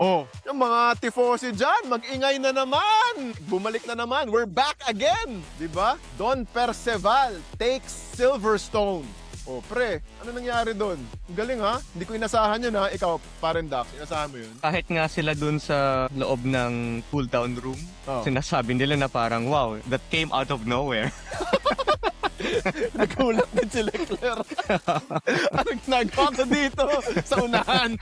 Oh, yung mga tifosi dyan, mag-ingay na naman. Bumalik na naman. We're back again. Diba? Don Perceval takes Silverstone. Oh, pre, ano nangyari doon? Ang galing ha? Hindi ko inasahan yun ha. Ikaw, Paren Dax, inasahan mo yun? Kahit nga sila dun sa loob ng cool-down room, sinasabi nila na parang, wow, that came out of nowhere. Nagulat din si Leclerc. Anong ginagawa ko dito sa unahan?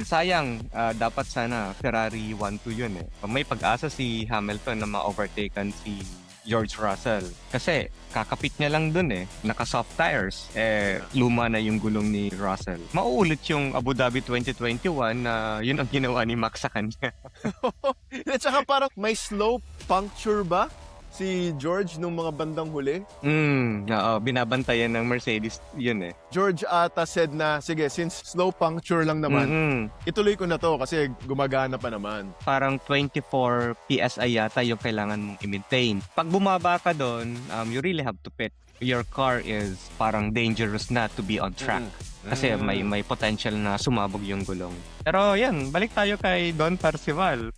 Sayang, dapat sana Ferrari 1-2 yun eh. May pag-asa si Hamilton na ma-overtaken si George Russell. Kasi kakapit niya lang dun eh. Naka-soft tires. Luma na yung gulong ni Russell. Mauulit yung Abu Dhabi 2021 na yun ang ginawa ni Max sa kanya. At saka parang may slow puncture ba si George nung mga bandang huli? Binabantayan ng Mercedes yun eh. George ata said na, sige, since slow puncture lang naman, ituloy ko na to kasi gumagana pa naman. Parang 24 PSI yata yung kailangan mong i-maintain. Pag bumaba ka doon, you really have to pit. Your car is parang dangerous na to be on track. Kasi may potential na sumabog yung gulong. Pero yan, balik tayo kay Don Percival.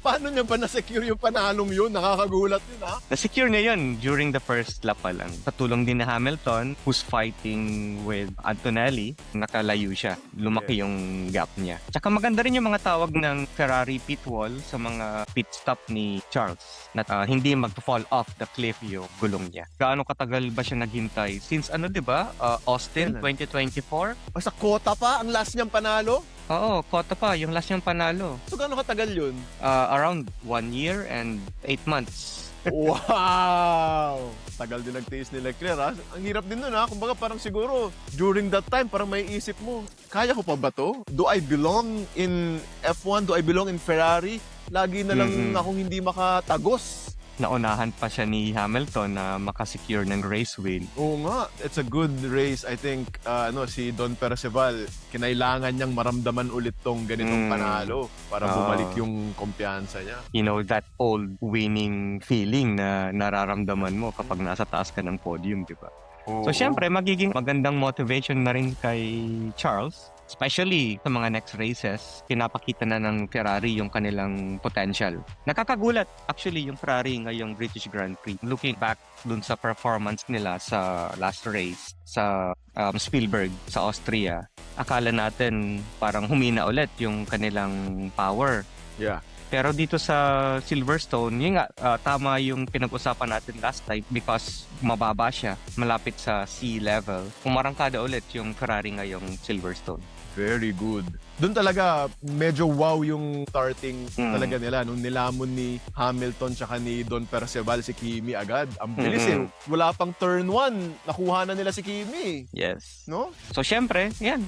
Paano niya ba na-secure yung panalong yun? Nakakagulat yun ha? Na-secure niya yun during the first lap pa lang. Katulong din na Hamilton, who's fighting with Antonelli, nakalayo siya. Lumaki yung gap niya. Tsaka maganda rin yung mga tawag ng Ferrari pit wall sa mga pit stop ni Charles na hindi mag-fall off the cliff yung gulong niya. Gaano katagal ba siya naghintay? Since di ba? Austin 2024? O sa kota pa, ang last niyang panalo? Oo, kota pa, yung last niyang panalo. So gaano katagal yun? Around 1 year and 8 months. Wow! Tagal din nagtiis ni Leclerc ha. Ang hirap din nun ha. Kumbaga parang siguro during that time parang may isip mo, kaya ko pa ba to? Do I belong in F1? Do I belong in Ferrari? Lagi na lang akong hindi makatagos. Naunahan pa siya ni Hamilton na makasecure ng race win. Oo nga, it's a good race. I think si Don Perceval, kinailangan niyang maramdaman ulit tong ganitong panalo para bumalik yung kumpiyansa niya. You know, that old winning feeling na nararamdaman mo kapag nasa taas ka ng podium, di ba? So, syempre, magiging magandang motivation na rin kay Charles. Especially sa mga next races, pinapakita na ng Ferrari yung kanilang potential. Nakakagulat actually yung Ferrari ngayong British Grand Prix. Looking back dun sa performance nila sa last race sa Spielberg sa Austria, akala natin parang humina ulit yung kanilang power. Yeah. Pero dito sa Silverstone, yun nga, tama yung pinag-usapan natin last time because mababa siya, malapit sa sea level. Umarangkada ulit yung Ferrari ngayong Silverstone. Very good. Doon talaga, medyo wow yung starting talaga nila. Nung nilamon ni Hamilton tsaka ni Don Perceval si Kimi agad. Ang bilis Wala pang turn 1, nakuha na nila si Kimi. Yes. No? So, syempre, yan,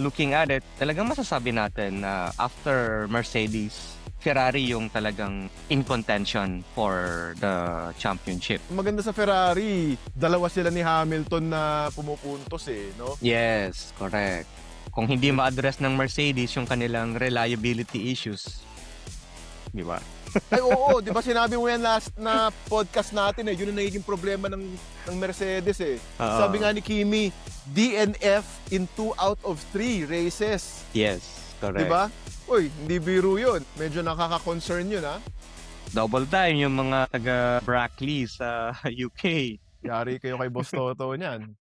looking at it, talagang masasabi natin na after Mercedes, Ferrari yung talagang in contention for the championship. Maganda sa Ferrari, dalawa sila ni Hamilton na pumupuntos no? Yes, correct. Kung hindi ma-address ng Mercedes yung kanilang reliability issues, di ba? Ay oo, di ba sinabi mo yan last na podcast natin yun ang nagiging problema ng Mercedes Sabi nga ni Kimi, DNF in 2 out of 3 races. Yes, correct. Di ba? Uy, hindi biro yun. Medyo nakaka-concern yun Double time yung mga taga Brackley sa UK. Yari kayo kay Boss Toto niyan.